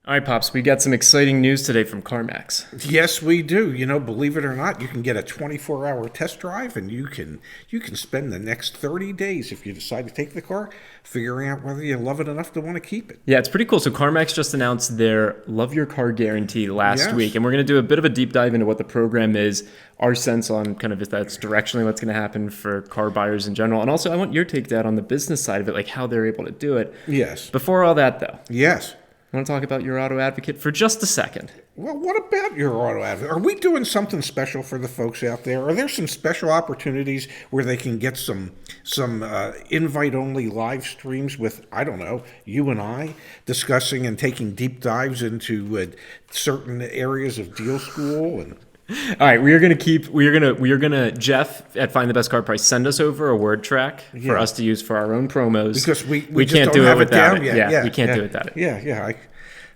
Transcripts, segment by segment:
All right, Pops, we got some exciting news today from CarMax. Yes, we do. Believe it or not, you can get a 24-hour test drive, and you can spend the next 30 days, if you decide to take the car, figuring out whether you love it enough to want to keep it. Yeah, it's pretty cool. So CarMax just announced their Love Your Car Guarantee last Yes. week, and we're going to do a bit of a deep dive into what the program is, our sense on kind of if that's directionally what's going to happen for car buyers in general, and also I want your take, Dad, on the business side of it, like how they're able to do it. Yes. Before all that, though, Yes. I want to talk about your auto advocate for just a second. Well, what about your auto advocate? Are we doing something special for the folks out there? Are there some special opportunities where they can get some invite-only live streams with, I don't know, you and I discussing and taking deep dives into certain areas of Deal School? And All right, we are gonna Jeff at Find the Best Car Price, send us over a word track for us to use for our own promos, because we can't just do don't it have without down it. yet. Yeah, we can't do it without it. Yeah.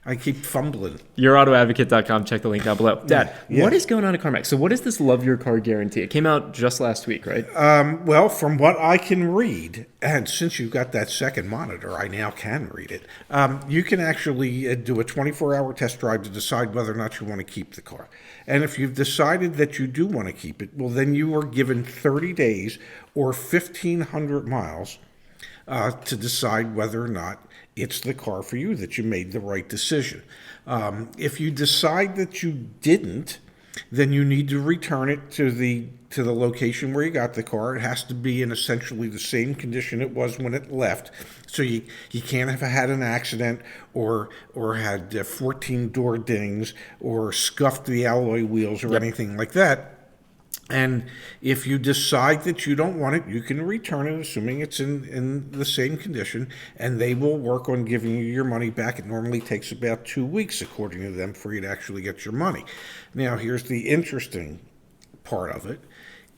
I keep fumbling. YourAutoAdvocate.com. Check the link down below. Dad, Yes. what is going on at CarMax? So what is this Love Your Car Guarantee? It came out just last week, right? Well, from what I can read, and since you've got that second monitor, I now can read it. You can actually do a 24-hour test drive to decide whether or not you want to keep the car. And if you've decided that you do want to keep it, well, then you are given 30 days or 1,500 miles to decide whether or not it's the car for you, that you made the right decision. If you decide that you didn't, then you need to return it to the location where you got the car. It has to be in essentially the same condition it was when it left. So you can't have had an accident or had 14 door dings or scuffed the alloy wheels or anything like that. And if you decide that you don't want it, you can return it, assuming it's in the same condition, and they will work on giving you your money back. It normally takes about 2 weeks, according to them, for you to actually get your money. Now, here's the interesting part of it.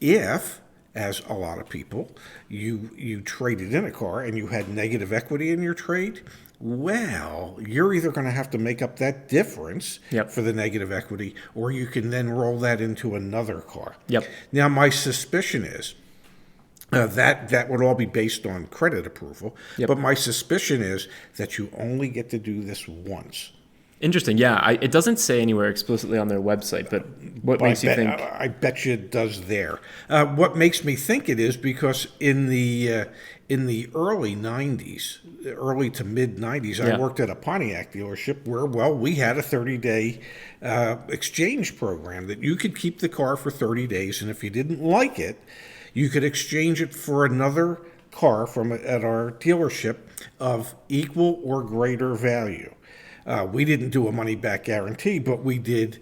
If, as a lot of people, you traded in a car and you had negative equity in your trade, well, you're either going to have to make up that difference for the negative equity, or you can then roll that into another car. Yep. Now, my suspicion is that would all be based on credit approval, but my suspicion is that you only get to do this once. Interesting. Yeah, it doesn't say anywhere explicitly on their website, but what makes you think? I bet you it does there. What makes me think it is because in the early 90s, early to mid 90s, I worked at a Pontiac dealership where, well, we had a 30-day exchange program that you could keep the car for 30 days, and if you didn't like it, you could exchange it for another car at our dealership of equal or greater value. We didn't do a money-back guarantee, but we did,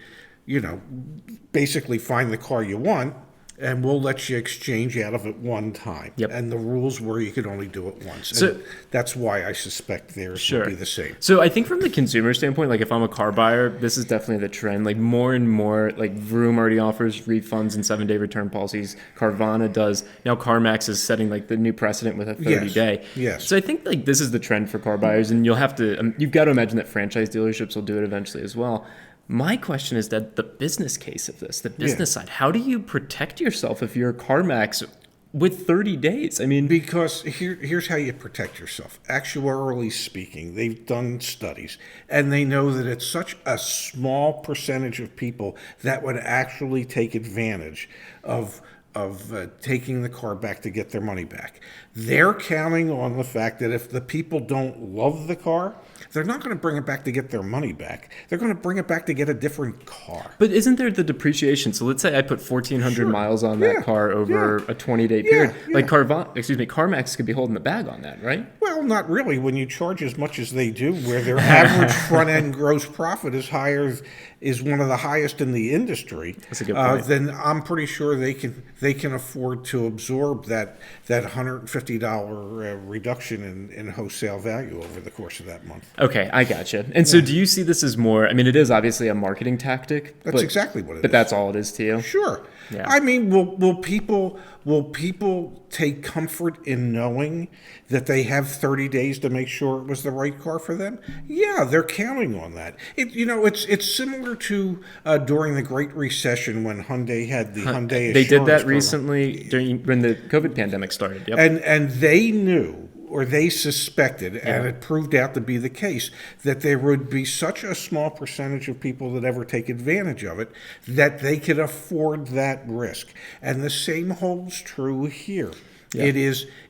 basically find the car you want, and we'll let you exchange out of it one time. Yep. And the rules were you could only do it once. So and that's why I suspect theirs will be the same. So I think from the consumer standpoint, like if I'm a car buyer, this is definitely the trend. Like more and more, like Vroom already offers refunds and 7-day return policies. Carvana does. Now CarMax is setting like the new precedent with a 30-day. Yes. So I think like this is the trend for car buyers, and you'll have to, you've got to imagine that franchise dealerships will do it eventually as well. My question is that the business case of this, the business side, how do you protect yourself if you're a CarMax with 30 days? I mean, because here's how you protect yourself. Actuarially speaking, they've done studies, and they know that it's such a small percentage of people that would actually take advantage of taking the car back to get their money back. They're counting on the fact that if the people don't love the car, they're not going to bring it back to get their money back. They're going to bring it back to get a different car. But isn't there the depreciation? So let's say I put 1,400 miles on that car over a 20-day period. Like CarMax could be holding the bag on that, right? Well, not really. When you charge as much as they do, where their average front-end gross profit is one of the highest in the industry, that's a good point. Then I'm pretty sure they can afford to absorb that $150 reduction in wholesale value over the course of that month. Okay, I gotcha. And so do you see this as more, I mean, it is obviously a marketing tactic. That's exactly what it is. But that's all it is to you? Sure. Yeah. I mean, will people take comfort in knowing that they have 30 days to make sure it was the right car for them? Yeah, they're counting on that. It's similar to during the Great Recession when Hyundai had the Hyundai. They did that program. recently when the COVID pandemic started. Yep. And they knew or they suspected, and it proved out to be the case, that there would be such a small percentage of people that ever take advantage of it that they could afford that risk. And the same holds true here. Yeah.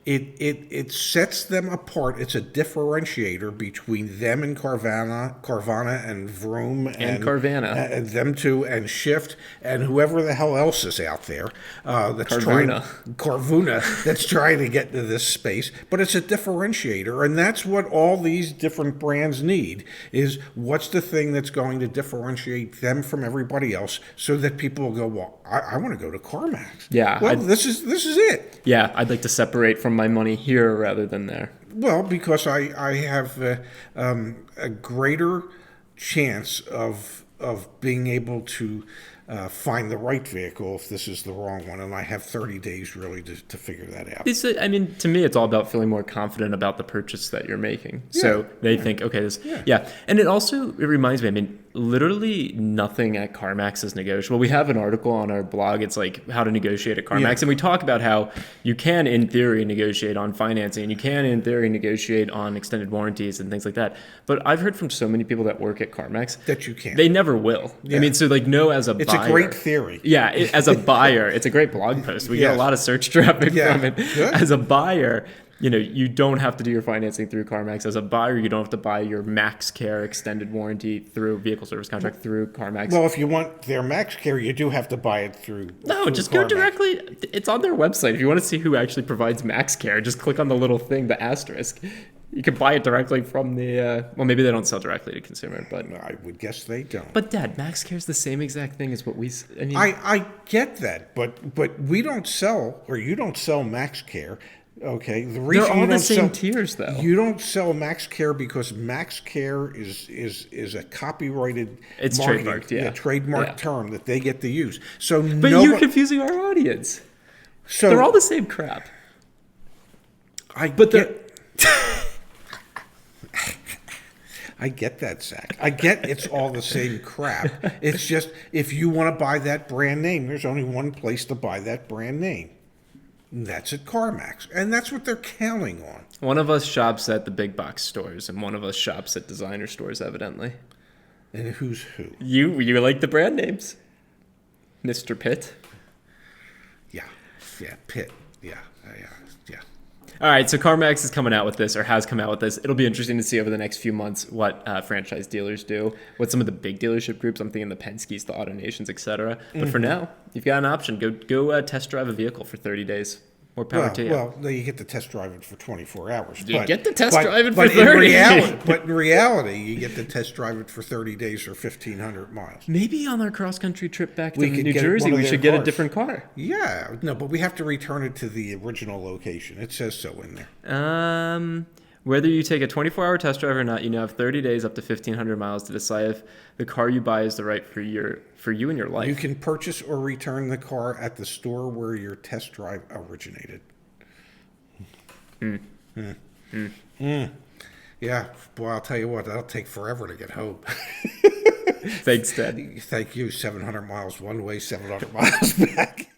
It sets them apart. It's a differentiator between them and Carvana and Vroom And Carvana. and them two and Shift and whoever the hell else is out there that's Carvuna that's trying to get into this space. But it's a differentiator, and that's what all these different brands need: is what's the thing that's going to differentiate them from everybody else, so that people will go, well, I want to go to CarMax. Yeah. Well, this is it. Yeah, I'd like to separate from my money here rather than there. Well, because I have a greater chance of being able to find the right vehicle if this is the wrong one, and I have 30 days really to figure that out. I mean, to me, it's all about feeling more confident about the purchase that you're making. So they think, okay, and it reminds me. I mean, literally nothing at CarMax is negotiable. We have an article on our blog. It's like how to negotiate at CarMax, and we talk about how you can, in theory, negotiate on financing, and you can, in theory, negotiate on extended warranties and things like that. But I've heard from so many people that work at CarMax that you can't. They never will. Yeah. I mean, so like, no, as a it's buyer, a great theory. Yeah, as a buyer, it's a great blog post. We get a lot of search traffic from it. Good. As a buyer, you don't have to do your financing through CarMax. As a buyer, you don't have to buy your Max Care extended warranty through vehicle service contract through CarMax. Well, if you want their Max Care, you do have to buy it through. No, just CarMax. go directly. It's on their website. If you want to see who actually provides Max Care, just click on the little thing, the asterisk. You can buy it directly from the. Well, maybe they don't sell directly to consumer, but I would guess they don't. But Dad, Max Care is the same exact thing as what we. I mean, I get that, but we don't sell, or you don't sell Max Care. Okay, the reason they're all you the don't same sell, tiers, though. You don't sell Max Care because Max Care is a copyrighted, it's trademarked, trademark term that they get to use. So, but you're confusing our audience. So they're all the same crap. I get that, Zach. I get it's all the same crap. It's just, if you want to buy that brand name, there's only one place to buy that brand name. And that's at CarMax. And that's what they're counting on. One of us shops at the big box stores, and one of us shops at designer stores, evidently. And who's who? You like the brand names. Mr. Pitt. Yeah, Pitt. Yeah. All right, so CarMax is coming out with this, or has come out with this. It'll be interesting to see over the next few months what franchise dealers do, what some of the big dealership groups, I'm thinking the Penske's, the AutoNations, etc. But for now, you've got an option. Go test drive a vehicle for 30 days. More power to you. Well, you get to test drive it for 24 hours. You get to test drive it for 30. But in reality, you get to test drive it for 30 days or 1,500 miles. Maybe on our cross-country trip back to New Jersey, we should get a different car. Yeah. No, but we have to return it to the original location. It says so in there. Whether you take a 24-hour test drive or not, you now have 30 days up to 1,500 miles to decide if the car you buy is the right for you and your life. You can purchase or return the car at the store where your test drive originated. Yeah, boy, I'll tell you what, that'll take forever to get home. Thanks, Dad. Thank you. 700 miles one way, 700 miles back.